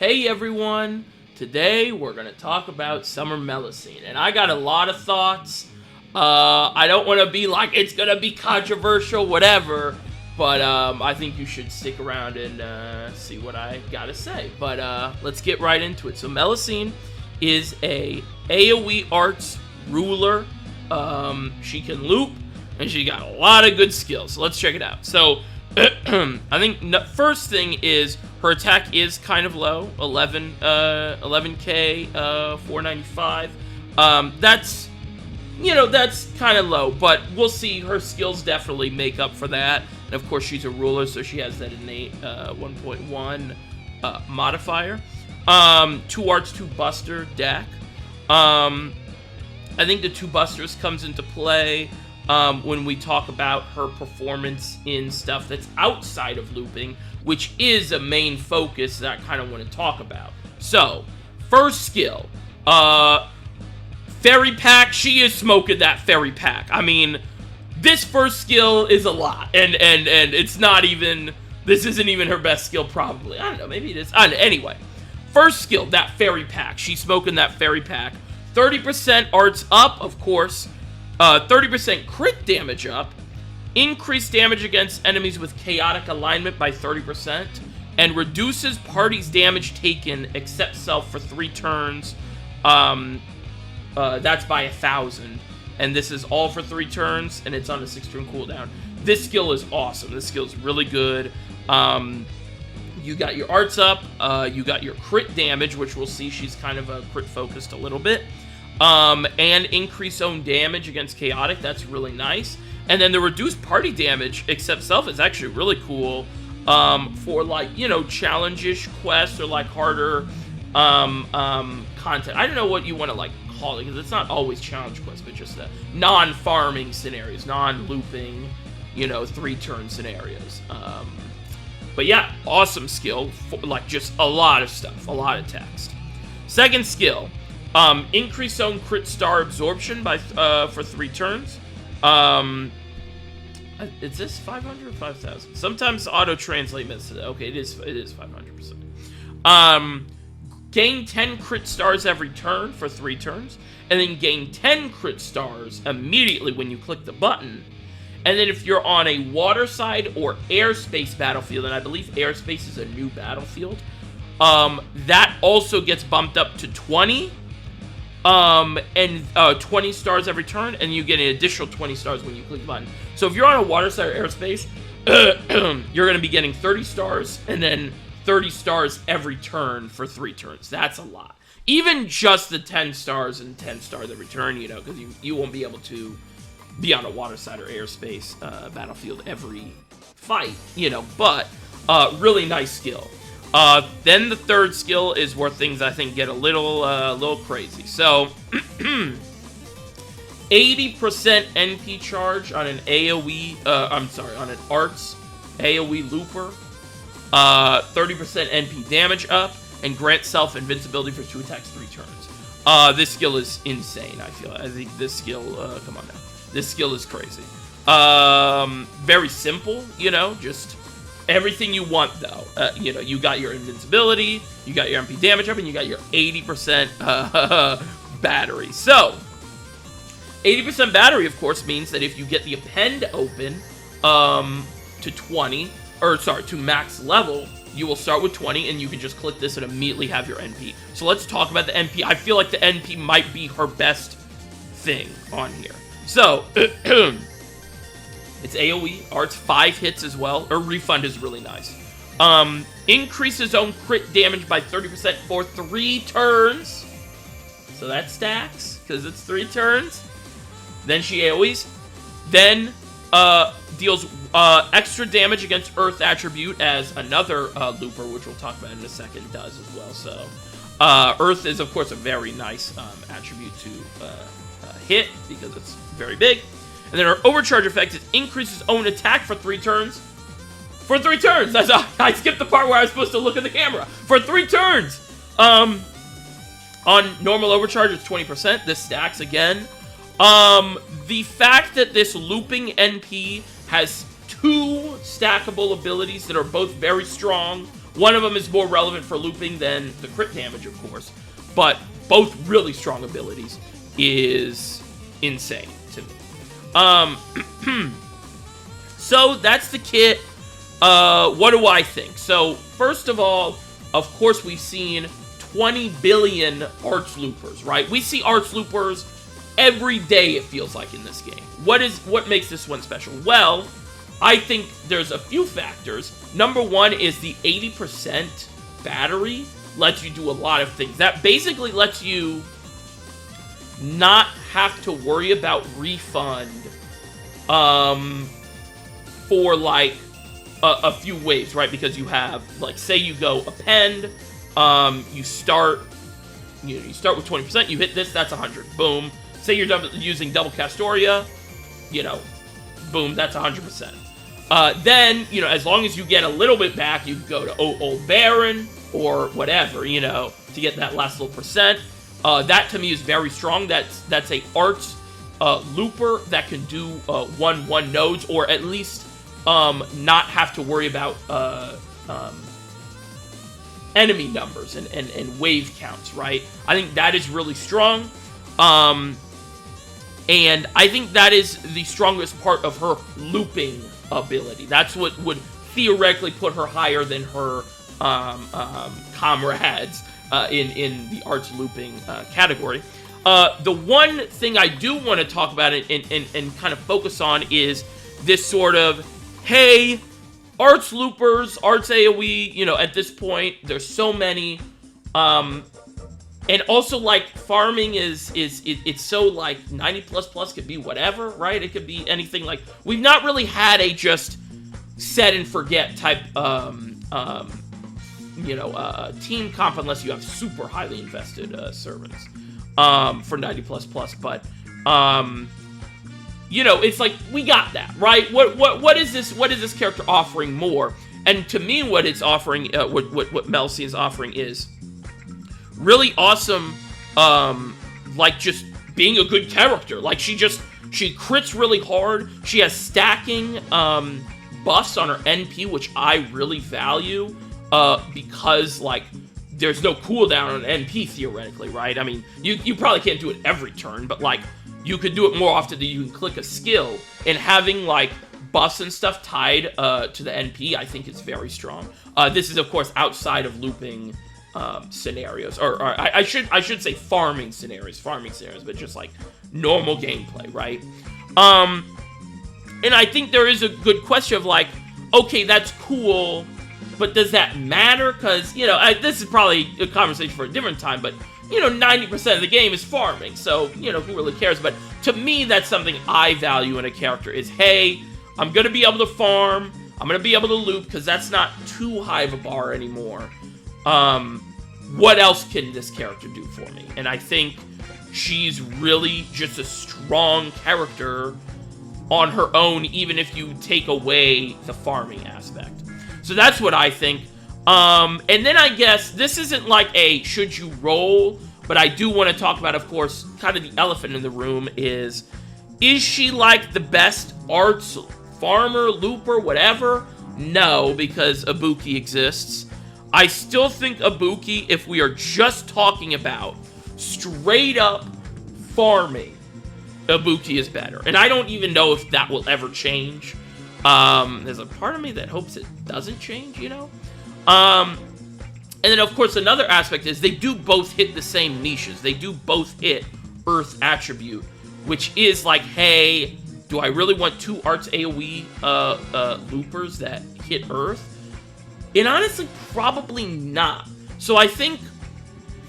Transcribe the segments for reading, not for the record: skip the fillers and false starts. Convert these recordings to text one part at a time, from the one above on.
Hey everyone, today we're going to talk about Summer Melusine, and I got a lot of thoughts. I don't want to be like, it's going to be controversial, whatever, but I think you should stick around and see what I got to say. But let's get right into it. So Melusine is a AoE arts ruler. She can loop, and she got a lot of good skills. So let's check it out. So I think the first thing is her attack is kind of low, 11k, 495. That's kind of low, but we'll see. Her skills definitely make up for that. And of course, she's a ruler, so she has that innate 1.1 modifier. 2 arts, 2 buster deck. I think the 2 busters comes into play when we talk about her performance in stuff that's outside of looping, which is a main focus that I kind of want to talk about. So, first skill, Fairy Pack. She is smoking that Fairy Pack. I mean, this first skill is a lot, and it's not even, this isn't even her best skill probably. I don't know, maybe it is. I don't know. Anyway, first skill, that Fairy Pack. She's smoking that Fairy Pack. 30% arts up, of course. 30% crit damage up. Increased damage against enemies with chaotic alignment by 30%. And reduces party's damage taken except self for 3 turns. That's by 1,000. And this is all for 3 turns, and it's on a 6-turn cooldown. This skill is awesome. This skill is really good. You got your arts up. You got your crit damage, which we'll see she's kind of crit focused a little bit. And increase own damage against chaotic. That's really nice. And then the reduced party damage except self is actually really cool for, like, challenge-ish quests or like harder content. I don't know what you want to like call it, because it's not always challenge quests, but just the non-farming scenarios, non-looping, 3-turn scenarios. But yeah, awesome skill for, like, just a lot of stuff, a lot of text. Second skill, increase own crit star absorption by for 3 turns. Is this 500 or 5,000? Sometimes auto translate misses it. Okay, it is 500%. Gain 10 crit stars every turn for 3 turns, and then gain 10 crit stars immediately when you click the button. And then if you're on a water side or airspace battlefield, and I believe airspace is a new battlefield, that also gets bumped up to 20. And 20 stars every turn, and you get an additional 20 stars when you click the button. So if you're on a water side or airspace, you're going to be getting 30 stars, and then 30 stars every turn for 3 turns. That's a lot. Even just the 10 stars and 10 stars every turn, because you won't be able to be on a water side or airspace battlefield every fight, but really nice skill. Then the third skill is where things, I think, get a little crazy. So, 80% NP charge on an AoE, on an arts AoE looper. 30% NP damage up, and grant self invincibility for 2 attacks 3 turns. This skill is insane, I feel. I think this skill, come on now. This skill is crazy. Very simple, just everything you want, though. You got your invincibility, you got your MP damage up, and you got your 80% battery. So, 80% battery, of course, means that if you get the append open to max level, you will start with 20, and you can just click this and immediately have your NP. So let's talk about the NP. I feel like the NP might be her best thing on here. So, it's AoE, arts 5 hits as well. Her refund is really nice. Increases own crit damage by 30% for 3 turns. So that stacks, because it's 3 turns. Then she AoEs. Then deals extra damage against Earth attribute, as another looper, which we'll talk about in a second, does as well. So Earth is, of course, a very nice attribute to hit, because it's very big. And then her overcharge effect is increases own attack for 3 turns. For 3 turns! I skipped the part where I was supposed to look at the camera. For 3 turns! On normal overcharge, it's 20%. This stacks again. The fact that this looping NP has 2 stackable abilities that are both very strong. One of them is more relevant for looping than the crit damage, of course, but both really strong abilities is insane to me. So that's the kit. What do I think? So first of all, of course, we've seen 20 billion arch loopers, right? We see arch loopers every day, it feels like, in this game. What makes this one special? Well, I think there's a few factors. Number one is the 80% battery lets you do a lot of things. That basically lets you not have to worry about refund for, like, a few waves, right? Because you have, like, say you go append, you start with 20%, you hit this, that's 100. Boom. Say you're using double Castoria, boom, that's 100%. Then, as long as you get a little bit back, you can go to Old Baron or whatever, to get that last little percent. That to me is very strong. That's a arts looper that can do 1/1 nodes, or at least not have to worry about enemy numbers and wave counts, right? I think that is really strong. And I think that is the strongest part of her looping ability. That's what would theoretically put her higher than her comrades in the arts looping category. The one thing I do want to talk about and kind of focus on is this sort of, hey, arts loopers, arts AoE, at this point, there's so many. And also, like, farming it's so, like, 90++ could be whatever, right? It could be anything. Like, we've not really had a just set and forget type, team comp unless you have super highly invested servants for 90++. But, it's like, we got that, right? What is this character offering more? And to me, what it's offering, what Melusine is offering is really awesome, like, just being a good character. Like, she crits really hard. She has stacking buffs on her NP, which I really value, because, like, there's no cooldown on NP, theoretically, right? I mean, you probably can't do it every turn, but, like, you could do it more often than you can click a skill, and having, like, buffs and stuff tied to the NP, I think is very strong. This is, of course, outside of looping scenarios, or I should say farming scenarios, but just like normal gameplay, right? And I think there is a good question of, like, okay, that's cool, but does that matter? Because, this is probably a conversation for a different time, but 90% of the game is farming, so who really cares? But to me, that's something I value in a character is, hey, I'm gonna be able to farm, I'm gonna be able to loop, because that's not too high of a bar anymore. What else can this character do for me? And I think she's really just a strong character on her own, even if you take away the farming aspect. So that's what I think. And then I guess this isn't like a should you roll, but I do want to talk about, of course, kind of the elephant in the room is she like the best arts farmer, looper, whatever? No, because Ibuki exists. I still think Ibuki, if we are just talking about straight up farming, Ibuki is better. And I don't even know if that will ever change. There's a part of me that hopes it doesn't change, And then, of course, another aspect is they do both hit the same niches. They do both hit Earth attribute, which is like, hey, do I really want two arts AoE loopers that hit Earth? And honestly, probably not. So I think,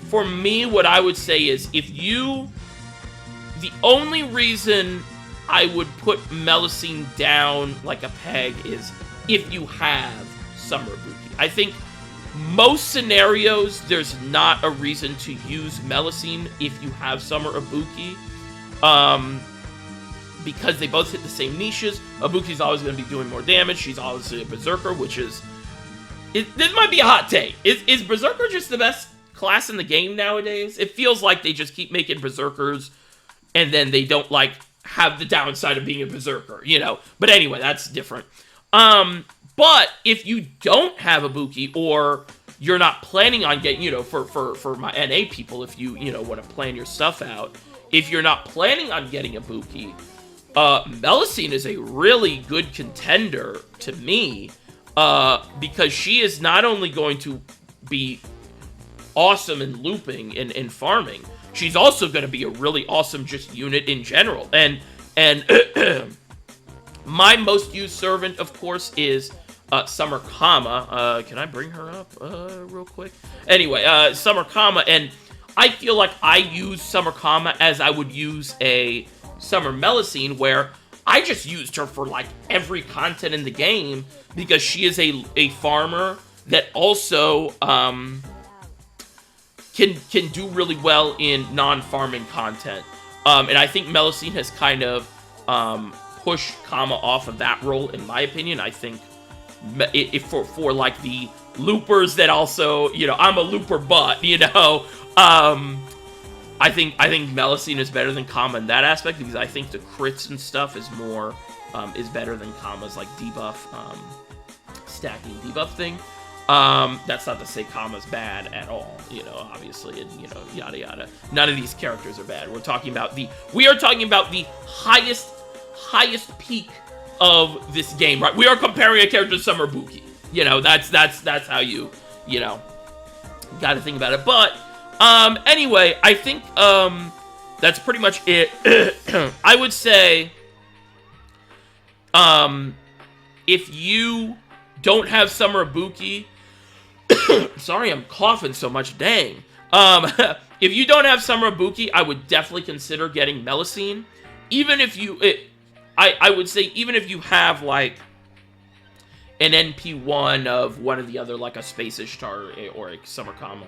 for me, what I would say is, the only reason I would put Melusine down like a peg is if you have Summer Ibuki. I think most scenarios, there's not a reason to use Melusine if you have Summer Ibuki. Because they both hit the same niches. Ibuki's always going to be doing more damage. She's obviously a Berserker, which is... this might be a hot take. Is Berserker just the best class in the game nowadays? It feels like they just keep making Berserkers, and then they don't, like, have the downside of being a Berserker, But anyway, that's different. But if you don't have a Buki, or you're not planning on getting, for my NA people, if you, want to plan your stuff out, if you're not planning on getting a Buki, Melusine is a really good contender to me, because she is not only going to be awesome in looping and farming, she's also going to be a really awesome just unit in general. And my most used servant, of course, is Summer Kama. Can I bring her up real quick? Anyway, Summer Kama, and I feel like I use Summer Kama as I would use a Summer Melusine, where I just used her for like every content in the game, because she is a farmer that also can do really well in non-farming content. And I think Melusine has kind of pushed Kama off of that role, in my opinion. I think if for like the loopers that also, I'm a looper butt, I think Melusine is better than Kama in that aspect, because I think the crits and stuff is more is better than Kama's like debuff stacking debuff thing. That's not to say Kama's bad at all, obviously, and yada yada. None of these characters are bad. We are talking about the highest peak of this game, right? We are comparing a character to Summer Buki. That's how you got to think about it. But anyway, I think that's pretty much it. I would say if you don't have Summer Buki, sorry, I'm coughing so much, dang. If you don't have Summer Buki, I would definitely consider getting Melusine. Even if you, I would say, even if you have, like, an NP1 of one of the other, like a Space Ishtar or a Summer Kama.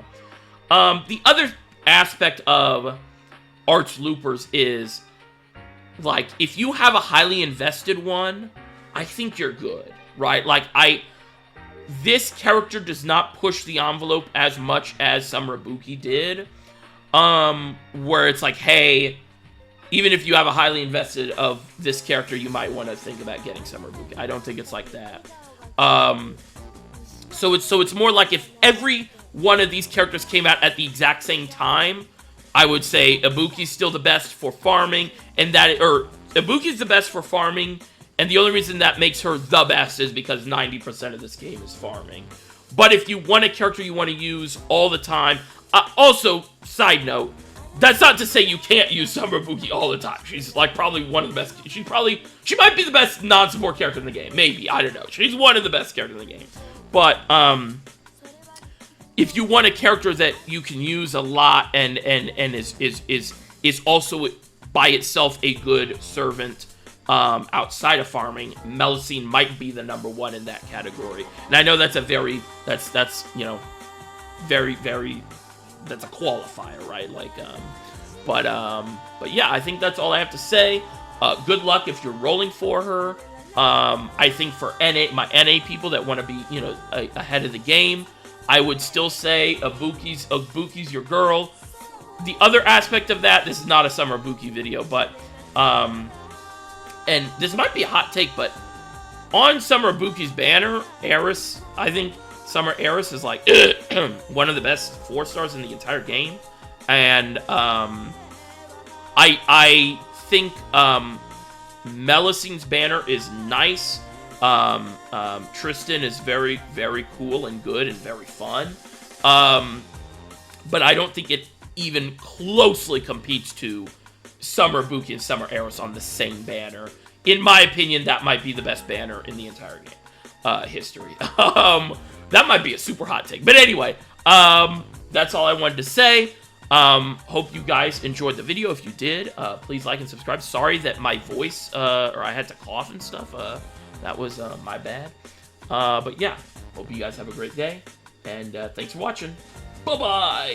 The other aspect of Arch Loopers is, like, if you have a highly invested one, I think you're good, right? Like, this character does not push the envelope as much as Summer Buki did, where it's like, hey, even if you have a highly invested of this character, you might want to think about getting Summer Buki. I don't think it's like that. So it's more like if every one of these characters came out at the exact same time, I would say Ibuki's still the best for farming, Ibuki's the best for farming, and the only reason that makes her the best is because 90% of this game is farming. But if you want a character you want to use all the time, also, side note, that's not to say you can't use Summer Buki all the time. She's, like, probably one of the best. She might be the best non-support character in the game. Maybe, I don't know. She's one of the best characters in the game. But, if you want a character that you can use a lot and is also by itself a good servant outside of farming, Melusine might be the #1 in that category. And I know that's a very that's that's a qualifier, right? Like, but yeah, I think that's all I have to say. Good luck if you're rolling for her. I think for my NA people that want to be, ahead of the game, I would still say Ibuki's your girl. The other aspect of that, this is not a Summer Buki video, but, and this might be a hot take, but on Summer Buki's banner, Eris, I think Summer Eris is like one of the best 4-stars in the entire game. And I think Melusine's banner is nice. Tristan is very, very cool and good and very fun. But I don't think it even closely competes to Summer Buki and Summer Eris on the same banner. In my opinion, that might be the best banner in the entire game history. That might be a super hot take. But anyway, that's all I wanted to say. Hope you guys enjoyed the video. If you did, please like and subscribe. Sorry that my voice, or I had to cough and stuff. That was my bad. But yeah, hope you guys have a great day. And thanks for watching. Bye-bye.